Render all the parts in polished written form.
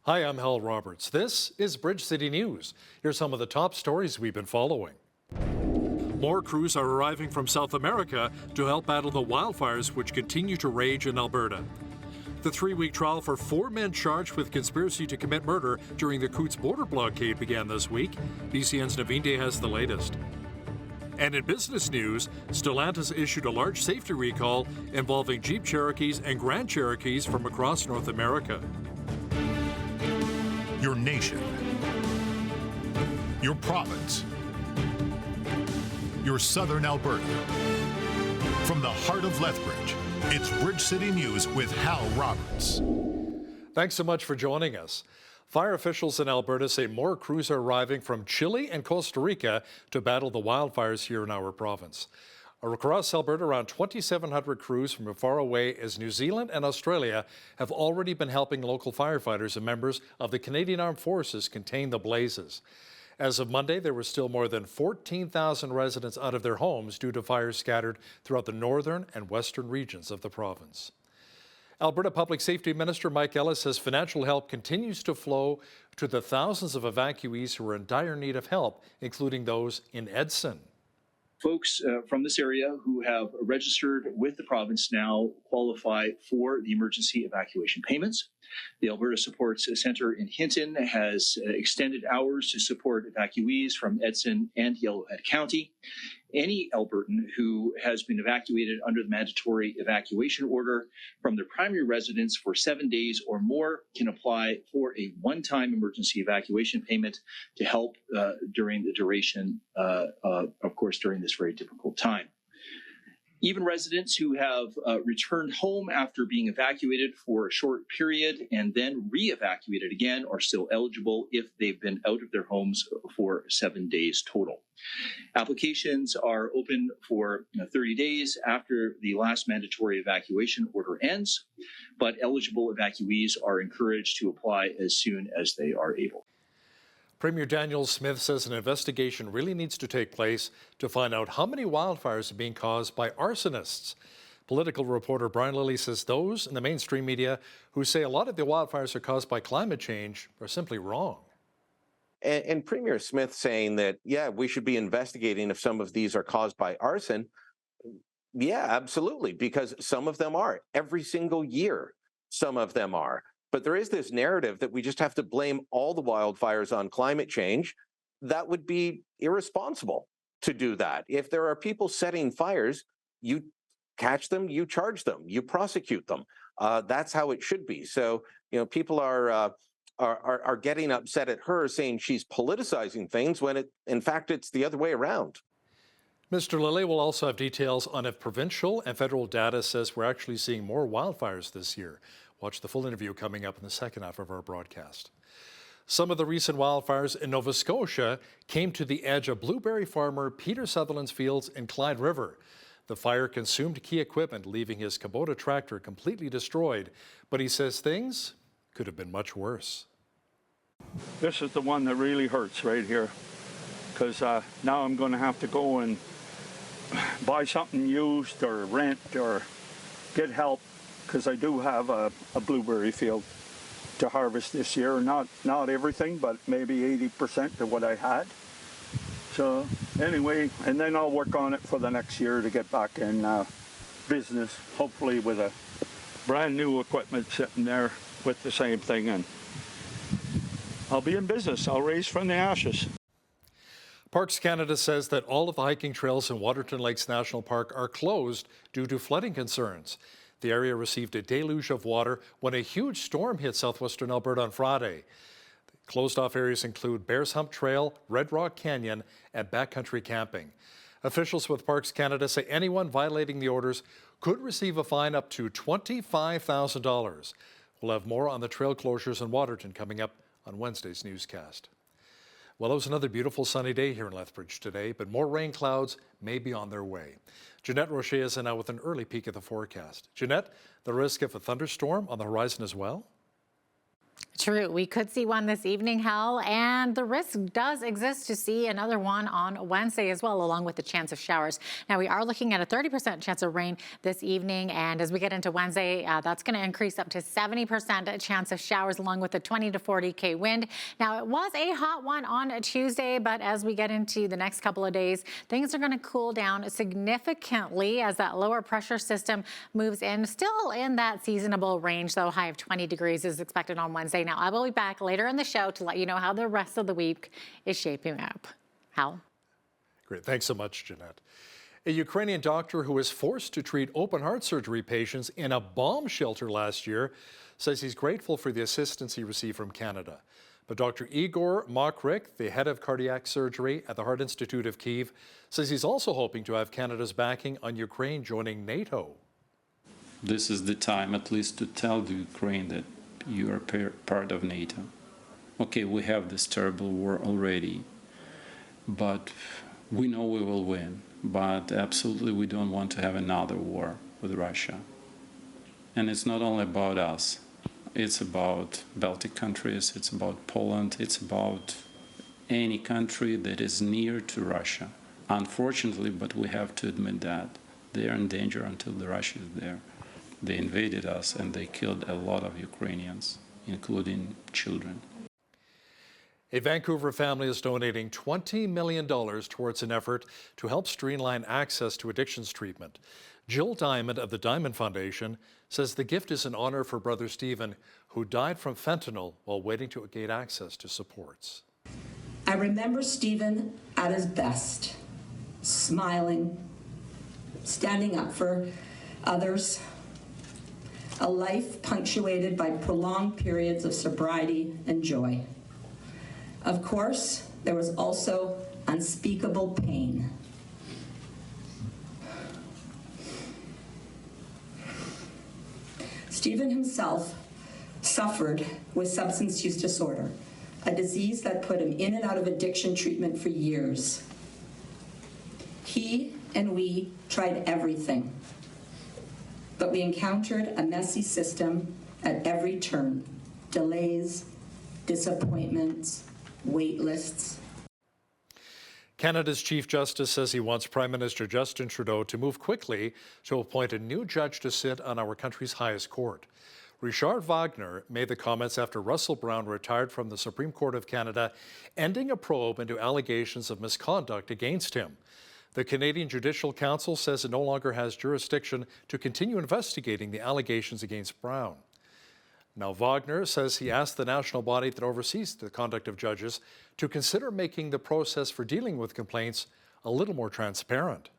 Hi, I'm Hal Roberts. This is Bridge City News. Here's some of the top stories we've been following. More crews are arriving from South America to help battle the wildfires which continue to rage in Alberta. The 3-week trial for 4 men charged with conspiracy to commit murder during the Coutts border blockade began this week. BCN's Naveen Day has the latest. And in business news, Stellantis issued a large safety recall involving Jeep Cherokees and Grand Cherokees from across North America. Your nation, your province, your southern Alberta. From the heart of Lethbridge, it's Bridge City News with Hal Roberts. Thanks so much for joining us. Fire officials in Alberta say more crews are arriving from Chile and Costa Rica to battle the wildfires here in our province. Across Alberta, around 2,700 crews from as far away as New Zealand and Australia have already been helping local firefighters and members of the Canadian Armed Forces contain the blazes. As of Monday, there were still more than 14,000 residents out of their homes due to fires scattered throughout the northern and western regions of the province. Alberta Public Safety Minister Mike Ellis says financial help continues to flow to the thousands of evacuees who are in dire need of help, including those in Edson. Folks from this area who have registered with the province now qualify for the emergency evacuation payments. The Alberta Supports Centre in Hinton has extended hours to support evacuees from Edson and Yellowhead County. Any Albertan who has been evacuated under the mandatory evacuation order from their primary residence for 7 days or more can apply for a one-time emergency evacuation payment to help during the duration, of course, during this very difficult time. Even residents who have returned home after being evacuated for a short period and then re-evacuated again are still eligible if they've been out of their homes for 7 days total. Applications are open for 30 days after the last mandatory evacuation order ends, but eligible evacuees are encouraged to apply as soon as they are able. Premier Daniel Smith says an investigation really needs to take place to find out how many wildfires are being caused by arsonists. Political reporter Brian Lilly says those in the mainstream media who say a lot of the wildfires are caused by climate change are simply wrong. And Premier Smith saying that, yeah, we should be investigating if some of these are caused by arson. Yeah, absolutely, because some of them are. Every single year, some of them are. But there is this narrative that we just have to blame all the wildfires on climate change. That would be irresponsible to do that. If there are people setting fires, you catch them, you charge them, you prosecute them. That's how it should be. So, people are getting upset at her, saying she's politicizing things when in fact, it's the other way around. Mr. Lilly will also have details on if provincial and federal data says we're actually seeing more wildfires this year. Watch the full interview coming up in the second half of our broadcast. Some of the recent wildfires in Nova Scotia came to the edge of blueberry farmer Peter Sutherland's fields in Clyde River. The fire consumed key equipment, leaving his Kubota tractor completely destroyed. But he says things could have been much worse. This is the one that really hurts right here, because now I'm going to have to go and buy something used or rent or get help, because I do have a blueberry field to harvest this year. Not everything, but maybe 80% of what I had. So anyway, and then I'll work on it for the next year to get back in business, hopefully with a brand new equipment sitting there with the same thing, and I'll be in business. I'll raise from the ashes. Parks Canada says that all of the hiking trails in Waterton Lakes National Park are closed due to flooding concerns. The area received a deluge of water when a huge storm hit southwestern Alberta on Friday. Closed-off areas include Bears Hump Trail, Red Rock Canyon, and backcountry camping. Officials with Parks Canada say anyone violating the orders could receive a fine up to $25,000. We'll have more on the trail closures in Waterton coming up on Wednesday's newscast. Well, it was another beautiful sunny day here in Lethbridge today, but more rain clouds may be on their way. Jeanette Roche is now with an early peek at the forecast. Jeanette, the risk of a thunderstorm on the horizon as well? It's True. We could see one this evening, Hal, and the risk does exist to see another one on Wednesday as well, along with the chance of showers. Now, we are looking at a 30% chance of rain this evening, and as we get into Wednesday, that's going to increase up to 70% chance of showers, along with a 20 to 40 wind. Now, it was a hot one on a Tuesday, but as we get into the next couple of days, things are going to cool down significantly as that lower pressure system moves in. Still in that seasonable range, though, high of 20 degrees is expected on Wednesday. Now, I will be back later in the show to let you know how the rest of the week is shaping up. Hal? Great. Thanks so much, Jeanette. A Ukrainian doctor who was forced to treat open heart surgery patients in a bomb shelter last year says he's grateful for the assistance he received from Canada. But Dr. Igor Mokryk, the head of cardiac surgery at the Heart Institute of Kyiv, says he's also hoping to have Canada's backing on Ukraine joining NATO. This is the time, at least, to tell the Ukraine that you are part of NATO. Okay, we have this terrible war already, but we know we will win. But absolutely, we don't want to have another war with Russia. And it's not only about us. It's about Baltic countries, it's about Poland, it's about any country that is near to Russia. Unfortunately, but we have to admit that they are in danger until the Russia is there. They invaded us and they killed a lot of Ukrainians, including children. A Vancouver family is donating $20 million towards an effort to help streamline access to addictions treatment. Jill Diamond of the Diamond Foundation says the gift is in honor for brother Stephen, who died from fentanyl while waiting to gain access to supports. I remember Stephen at his best, smiling, standing up for others, a life punctuated by prolonged periods of sobriety and joy. Of course, there was also unspeakable pain. Stephen himself suffered with substance use disorder, a disease that put him in and out of addiction treatment for years. He and we tried everything, but we encountered a messy system at every turn: delays, disappointments, wait lists. Canada's Chief Justice says he wants Prime Minister Justin Trudeau to move quickly to appoint a new judge to sit on our country's highest court. Richard Wagner made the comments after Russell Brown retired from the Supreme Court of Canada, ending a probe into allegations of misconduct against him. The Canadian Judicial Council says it no longer has jurisdiction to continue investigating the allegations against Brown. Now, Wagner says he asked the national body that oversees the conduct of judges to consider making the process for dealing with complaints a little more transparent.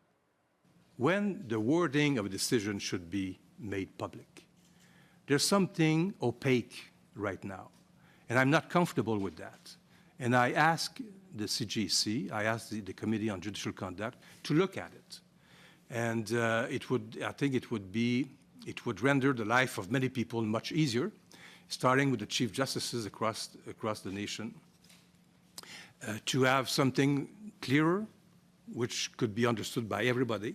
When the wording of a decision should be made public, there's something opaque right now, and I'm not comfortable with that. And I ask the CJC, I ask the Committee on Judicial Conduct to look at it. And I think it would render the life of many people much easier, starting with the Chief Justices across the nation, to have something clearer, which could be understood by everybody,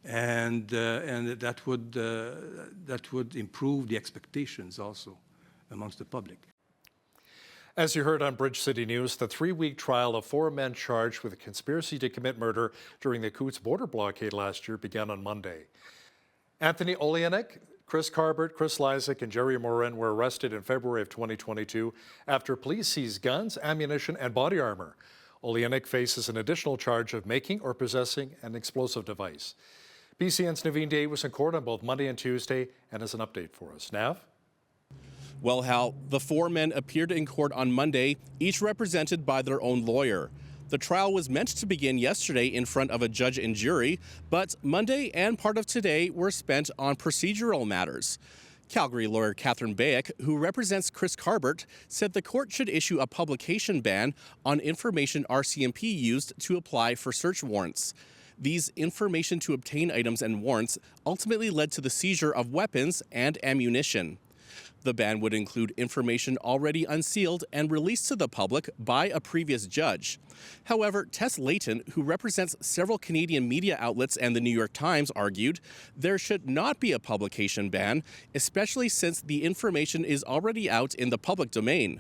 and that would improve the expectations also amongst the public. As you heard on Bridge City News, the 3-week trial of 4 men charged with a conspiracy to commit murder during the Coutts border blockade last year began on Monday. Anthony Oleanic, Chris Carbert, Chris Lysak, and Jerry Morin were arrested in February of 2022 after police seized guns, ammunition, and body armor. Oleanic faces an additional charge of making or possessing an explosive device. BCN's Naveen Day was in court on both Monday and Tuesday and has an update for us. Nav? Well, Hal, the 4 men appeared in court on Monday, each represented by their own lawyer. The trial was meant to begin yesterday in front of a judge and jury, but Monday and part of today were spent on procedural matters. Calgary lawyer Catherine Bayek, who represents Chris Carbert, said the court should issue a publication ban on information RCMP used to apply for search warrants. These information to obtain items and warrants ultimately led to the seizure of weapons and ammunition. The ban would include information already unsealed and released to the public by a previous judge. However, Tess Layton, who represents several Canadian media outlets and the New York Times, argued there should not be a publication ban, especially since the information is already out in the public domain.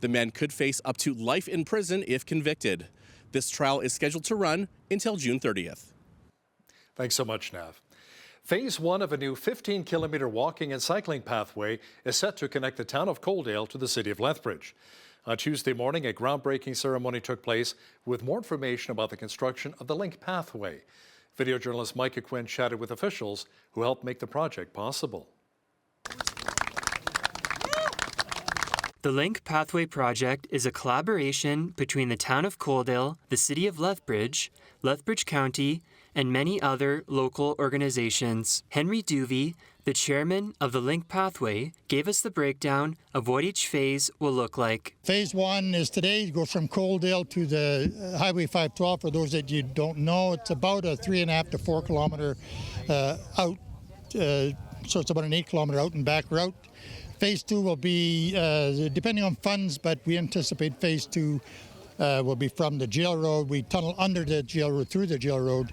The men could face up to life in prison if convicted. This trial is scheduled to run until June 30th. Thanks so much, Nav. Phase 1 of a new 15-kilometre walking and cycling pathway is set to connect the town of Coaldale to the city of Lethbridge. On Tuesday morning, a groundbreaking ceremony took place with more information about the construction of the Link pathway. Video journalist Micah Quinn chatted with officials who helped make the project possible. The Link Pathway Project is a collaboration between the town of Coaldale, the city of Lethbridge, Lethbridge County, and many other local organizations. Henry Duvey, the chairman of the Link Pathway, gave us the breakdown of what each phase will look like. Phase 1 is today. It goes from Coaldale to the Highway 512. For those that you don't know, it's about a 3.5 to 4 kilometer out. So it's about an 8 kilometer out and back route. Phase 2 will be, depending on funds, but we anticipate Phase 2 will be from the jail road. We tunnel under the jail road, through the jail road,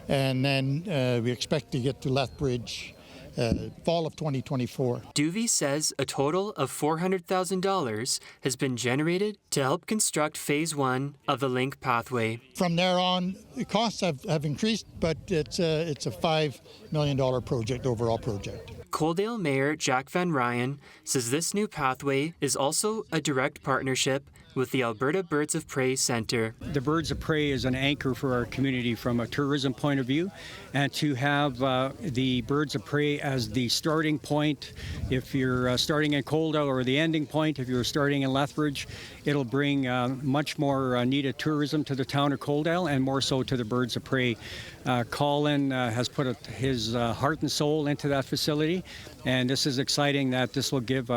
and then we expect to get to Lethbridge fall of 2024. Duvey says a total of $400,000 has been generated to help construct Phase 1 of the Link Pathway. From there on, the costs have increased, but it's a $5 million project, overall project. Coaldale Mayor Jack Van Ryan says this new pathway is also a direct partnership with the Alberta Birds of Prey Centre. The Birds of Prey is an anchor for our community from a tourism point of view, and to have the Birds of Prey as the starting point, if you're starting in Coaldale, or the ending point if you're starting in Lethbridge, it'll bring much more needed tourism to the town of Coaldale, and more so to the Birds of Prey. Colin has put his heart and soul into that facility, and this is exciting that this will give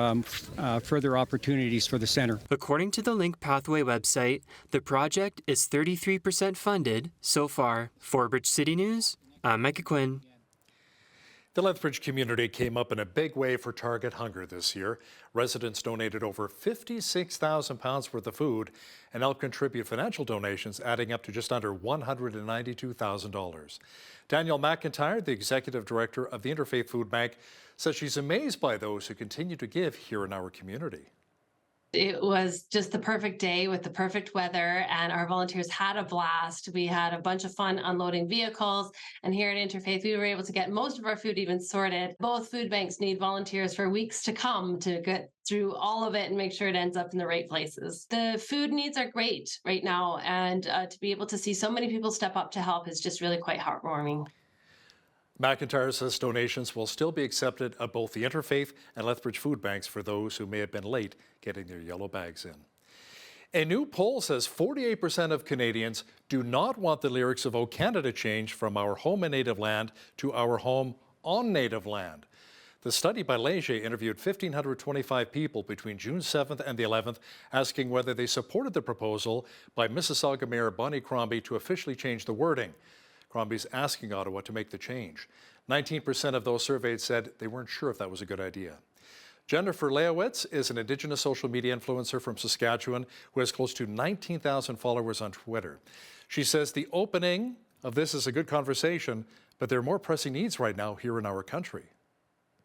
further opportunities for the centre. According to the Link Pathway website, the project is 33% funded so far. For Bridge City News, I'm Micah Quinn. The Lethbridge community came up in a big way for Target Hunger this year. Residents donated over £56,000 worth of food and helped contribute financial donations, adding up to just under $192,000. Danielle McIntyre, the executive director of the Interfaith Food Bank, says she's amazed by those who continue to give here in our community. It was just the perfect day with the perfect weather, and our volunteers had a blast. We had a bunch of fun unloading vehicles, and here at Interfaith, we were able to get most of our food even sorted. Both food banks need volunteers for weeks to come to get through all of it and make sure it ends up in the right places. The food needs are great right now, and to be able to see so many people step up to help is just really quite heartwarming. McIntyre says donations will still be accepted at both the Interfaith and Lethbridge food banks for those who may have been late getting their yellow bags in. A new poll says 48% of Canadians do not want the lyrics of O Canada change from our home and native land to our home on native land. The study by Leger interviewed 1,525 people between June 7th and the 11th, asking whether they supported the proposal by Mississauga Mayor Bonnie Crombie to officially change the wording. Crombie's asking Ottawa to make the change. 19% of those surveyed said they weren't sure if that was a good idea. Jennifer Leowitz is an Indigenous social media influencer from Saskatchewan who has close to 19,000 followers on Twitter. She says the opening of this is a good conversation, but there are more pressing needs right now here in our country.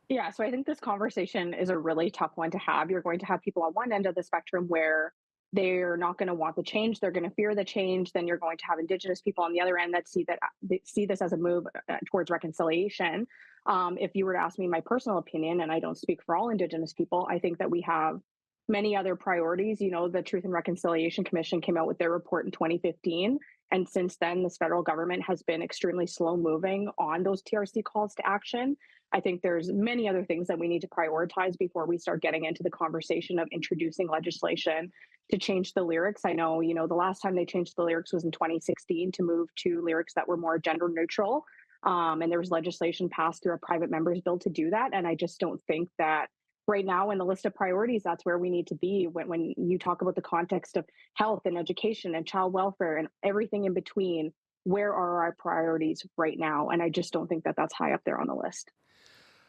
Yeah, so I think this conversation is a really tough one to have. You're going to have people on one end of the spectrum where they're not going to want the change. They're going to fear the change. Then you're going to have Indigenous people on the other end that see this as a move towards reconciliation. If you were to ask me my personal opinion, and I don't speak for all Indigenous people, I think that we have many other priorities. You know, the Truth and Reconciliation Commission came out with their report in 2015. And since then, this federal government has been extremely slow moving on those TRC calls to action. I think there's many other things that we need to prioritize before we start getting into the conversation of introducing legislation to change the lyrics. I know, you know, the last time they changed the lyrics was in 2016 to move to lyrics that were more gender neutral. And there was legislation passed through a private member's bill to do that. And I just don't think that right now in the list of priorities, that's where we need to be when you talk about the context of health and education and child welfare and everything in between. Where are our priorities right now? And I just don't think that that's high up there on the list.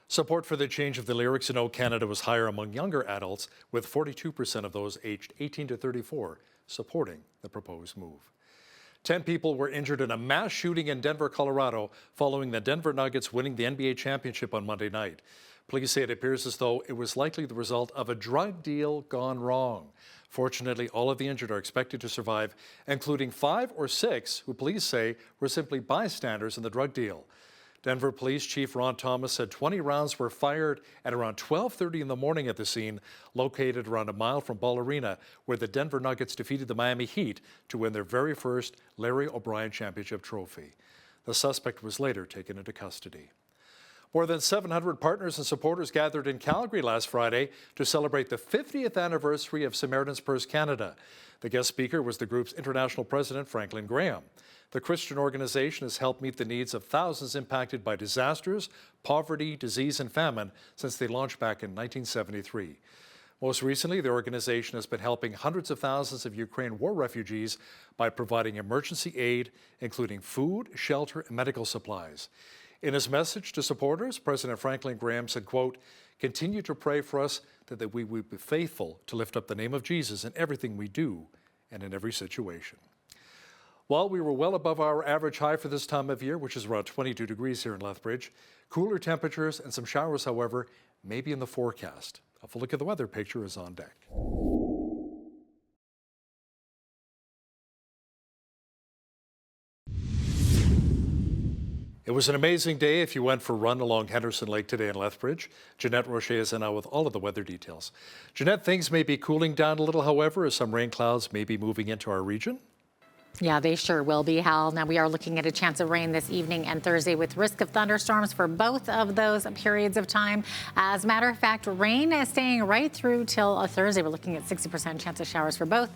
Support for the change of the lyrics in O Canada was higher among younger adults, with 42% of those aged 18 to 34 supporting the proposed move. 10 people were injured in a mass shooting in Denver, Colorado, following the Denver Nuggets winning the NBA championship on Monday night. Police say it appears as though it was likely the result of a drug deal gone wrong. Fortunately, all of the injured are expected to survive, including 5 or 6 who police say were simply bystanders in the drug deal. Denver Police Chief Ron Thomas said 20 rounds were fired at around 12:30 in the morning at the scene, located around a mile from Ball Arena, where the Denver Nuggets defeated the Miami Heat to win their very first Larry O'Brien Championship trophy. The suspect was later taken into custody. More than 700 partners and supporters gathered in Calgary last Friday to celebrate the 50th anniversary of Samaritan's Purse Canada. The guest speaker was the group's international president, Franklin Graham. The Christian organization has helped meet the needs of thousands impacted by disasters, poverty, disease, and famine since they launched back in 1973. Most recently, the organization has been helping hundreds of thousands of Ukraine war refugees by providing emergency aid, including food, shelter, and medical supplies. In his message to supporters, President Franklin Graham said, quote, "Continue to pray for us that we will be faithful to lift up the name of Jesus in everything we do and in every situation." While we were well above our average high for this time of year, which is around 22 degrees here in Lethbridge, cooler temperatures and some showers, however, may be in the forecast. A full look at the weather picture is on deck. It was an amazing day if you went for a run along Henderson Lake today in Lethbridge. Jeanette Roche is in now with all of the weather details. Jeanette, things may be cooling down a little, however, as some rain clouds may be moving into our region. Yeah, they sure will be, Hal. Now, we are looking at a chance of rain this evening and Thursday with risk of thunderstorms for both of those periods of time. As a matter of fact, rain is staying right through till Thursday. We're looking at 60% chance of showers for both.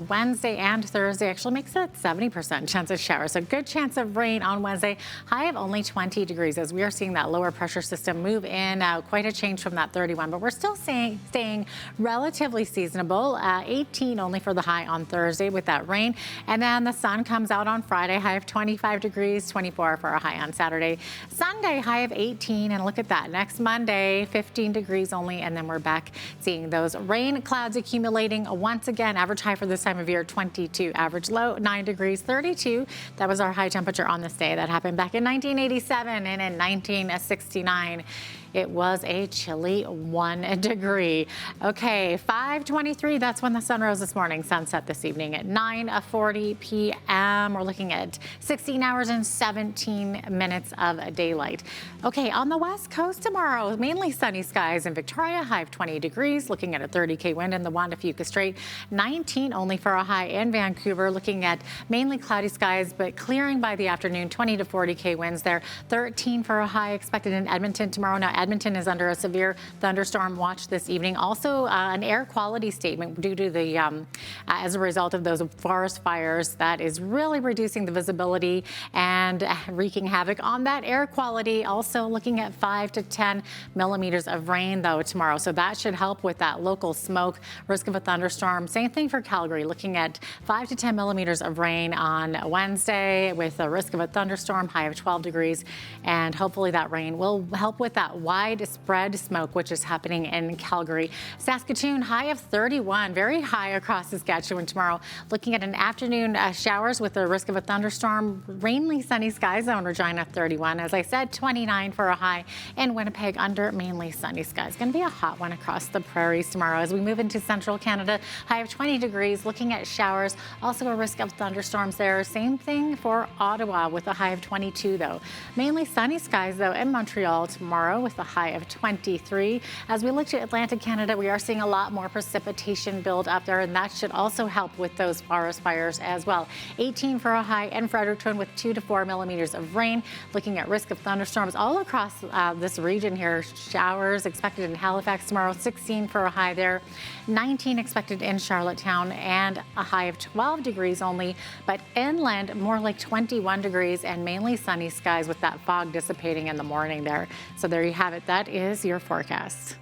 Wednesday and Thursday actually makes it 70% chance of showers. So good chance of rain on Wednesday. High of only 20 degrees as we are seeing that lower pressure system move in. Quite a change from that 31, but we're still staying relatively seasonable. 18 only for the high on Thursday with that rain. And then the sun comes out on Friday, high of 25 degrees, 24 for a high on Saturday. Sunday, high of 18, and look at that. Next Monday, 15 degrees only, and then we're back seeing those rain clouds accumulating once again. Average high for this time of year, 22. Average low, 9 degrees, 32. That was our high temperature on this day. That happened back in 1987 and in 1969. It was a chilly 1 degree. Okay, 5:23, that's when the sun rose this morning. Sunset this evening at 9:40 p.m. We're looking at 16 hours and 17 minutes of daylight. Okay, on the west coast tomorrow, mainly sunny skies in Victoria, high of 20 degrees, looking at a 30K wind in the Wanda Fuca Strait. 19 only for a high in Vancouver, looking at mainly cloudy skies, but clearing by the afternoon, 20 to 40K winds there. 13 for a high expected in Edmonton tomorrow. Now, Edmonton is under a severe thunderstorm watch this evening. Also, an air quality statement due to the, as a result of those forest fires that is really reducing the visibility and wreaking havoc on that air quality. Also looking at 5 to 10 millimeters of rain though tomorrow. So that should help with that local smoke, risk of a thunderstorm. Same thing for Calgary, looking at 5 to 10 millimeters of rain on Wednesday with a risk of a thunderstorm, high of 12 degrees. And hopefully that rain will help with that widespread smoke, which is happening in Calgary. Saskatoon, high of 31, very high across Saskatchewan tomorrow. Looking at an afternoon showers with the risk of a thunderstorm. Mainly sunny skies on Regina, 31. As I said, 29 for a high in Winnipeg under mainly sunny skies. Going to be a hot one across the prairies tomorrow as we move into central Canada. High of 20 degrees, looking at showers. Also a risk of thunderstorms there. Same thing for Ottawa with a high of 22 though. Mainly sunny skies though in Montreal tomorrow with a high of 23. As we look to Atlantic Canada, we are seeing a lot more precipitation build up there, and that should also help with those forest fires as well. 18 for a high in Fredericton with 2 to 4 millimeters of rain. Looking at risk of thunderstorms all across this region here. Showers expected in Halifax tomorrow, 16 for a high there. 19 expected in Charlottetown and a high of 12 degrees only, but inland more like 21 degrees and mainly sunny skies with that fog dissipating in the morning there. So there you have it. That is your forecast.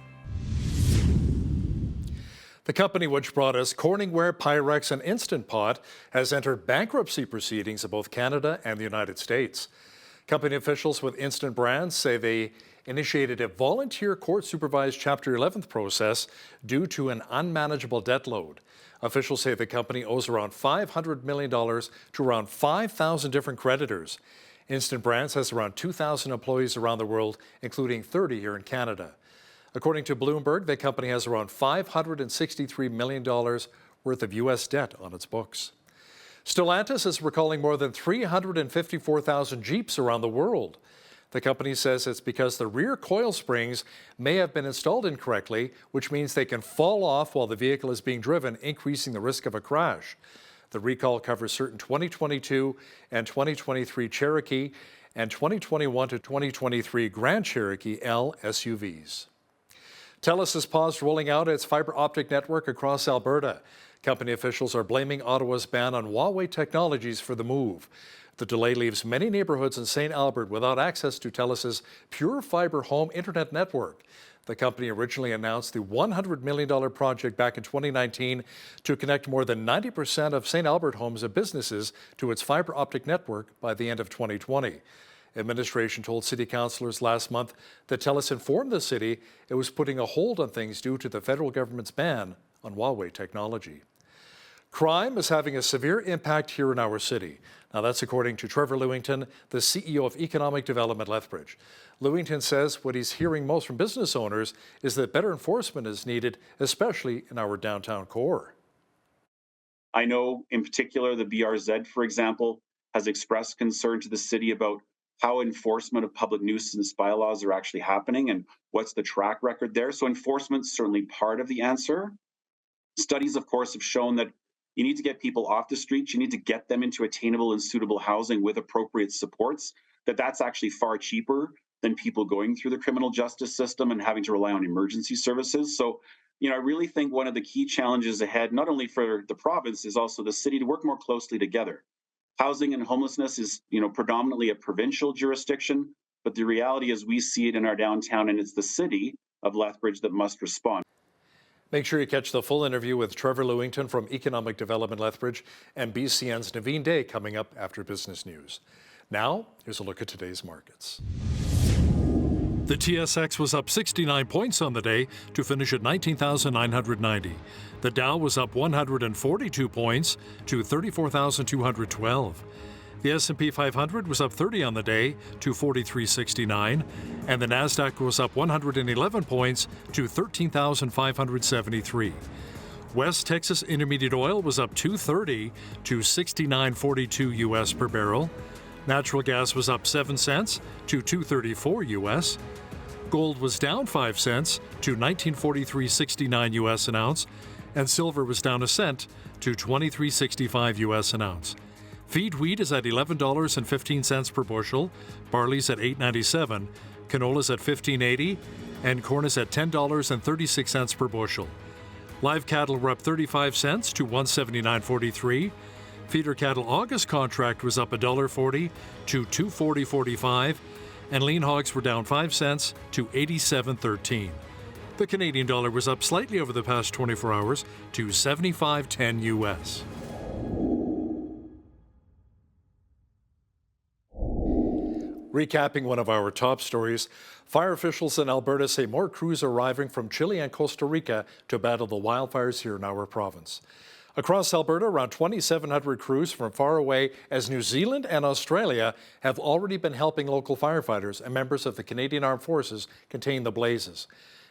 The company which brought us Corningware, Pyrex, and Instant Pot has entered bankruptcy proceedings in both Canada and the United States. Company officials with Instant Brands say they initiated a volunteer court-supervised Chapter 11 process due to an unmanageable debt load. Officials say the company owes around $500 million to around 5,000 different creditors. Instant Brands has around 2,000 employees around the world, including 30 here in Canada. According to Bloomberg, the company has around $563 million worth of U.S. debt on its books. Stellantis is recalling more than 354,000 Jeeps around the world. The company says it's because the rear coil springs may have been installed incorrectly, which means they can fall off while the vehicle is being driven, increasing the risk of a crash. The recall covers certain 2022 and 2023 Cherokee and 2021 to 2023 Grand Cherokee L SUVs. TELUS has paused rolling out its fiber optic network across Alberta. Company officials are blaming Ottawa's ban on Huawei technologies for the move. The delay leaves many neighborhoods in St. Albert without access to TELUS's Pure Fiber Home Internet network. The company originally announced the $100 million project back in 2019 to connect more than 90% of St. Albert homes and businesses to its fiber optic network by the end of 2020. Administration told city councillors last month that TELUS informed the city it was putting a hold on things due to the federal government's ban on Huawei technology. Crime is having a severe impact here in our city. Now that's according to Trevor Lewington, the CEO of Economic Development Lethbridge. Lewington says what he's hearing most from business owners is that better enforcement is needed, especially in our downtown core. I know in particular the BRZ, for example, has expressed concern to the city about how enforcement of public nuisance bylaws are actually happening and what's the track record there. So enforcement's certainly part of the answer. Studies, of course, have shown that you need to get people off the streets. You need to get them into attainable and suitable housing with appropriate supports, that's actually far cheaper than people going through the criminal justice system and having to rely on emergency services. So, I really think one of the key challenges ahead, not only for the province, is also the city to work more closely together. Housing and homelessness is, predominantly a provincial jurisdiction, but the reality is we see it in our downtown, and it's the city of Lethbridge that must respond. Make sure you catch the full interview with Trevor Lewington from Economic Development Lethbridge and BCN's Naveen Day coming up after Business News. Now, here's a look at today's markets. The TSX was up 69 points on the day to finish at 19,990. The Dow was up 142 points to 34,212. The S&P 500 was up 30 on the day to 4369, and the Nasdaq was up 111 points to 13,573. West Texas Intermediate Oil was up 230 to 69.42 US per barrel. Natural gas was up 7 cents to 234 US. Gold was down 5 cents to 1943.69 US an ounce, and silver was down a cent to 23.65 US an ounce. Feed wheat is at $11.15 per bushel, barley's at $8.97, canola's at $15.80, and corn is at $10.36 per bushel. Live cattle were up 35 cents to $179.43. Feeder cattle August contract was up $1.40 to $240.45, and lean hogs were down 5 cents to 87.13. The Canadian dollar was up slightly over the past 24 hours to 75.10 US. Recapping one of our top stories, fire officials in Alberta say more crews are arriving from Chile and Costa Rica to battle the wildfires here in our province. Across Alberta, around 2,700 crews from far away as New Zealand and Australia have already been helping local firefighters and members of the Canadian Armed Forces contain the blazes.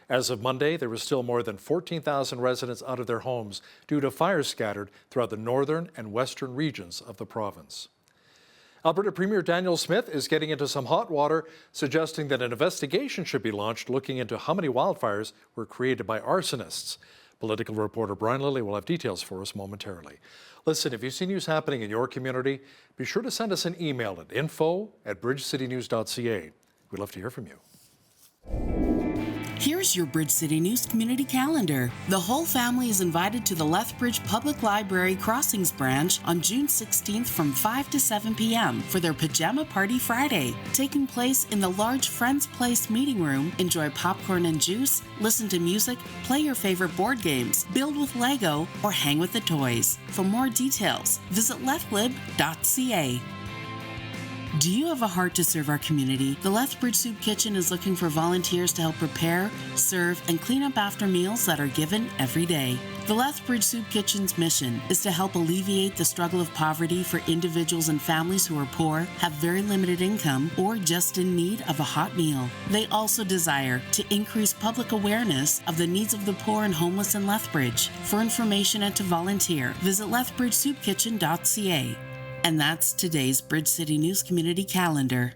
As of Monday, there were still more than 14,000 residents out of their homes due to fires scattered throughout the northern and western regions of the province. Alberta Premier Daniel Smith is getting into some hot water, suggesting that an investigation should be launched looking into how many wildfires were created by arsonists. Political reporter Brian Lilly will have details for us momentarily. Listen, if you see news happening in your community, be sure to send us an email at info@bridgecitynews.ca. We'd love to hear from you. Here's your Bridge City News community calendar. The whole family is invited to the Lethbridge Public Library Crossings branch on June 16th from 5 to 7 p.m. for their Pajama Party Friday. Taking place in the large Friends Place meeting room, enjoy popcorn and juice, listen to music, play your favorite board games, build with Lego, or hang with the toys. For more details, visit lethlib.ca. Do you have a heart to serve our community? The Lethbridge Soup Kitchen is looking for volunteers to help prepare, serve, and clean up after meals that are given every day. The Lethbridge Soup Kitchen's mission is to help alleviate the struggle of poverty for individuals and families who are poor, have very limited income, or just in need of a hot meal. They also desire to increase public awareness of the needs of the poor and homeless in Lethbridge. For information and to volunteer, visit lethbridgesoupkitchen.ca. And that's today's Bridge City News Community Calendar.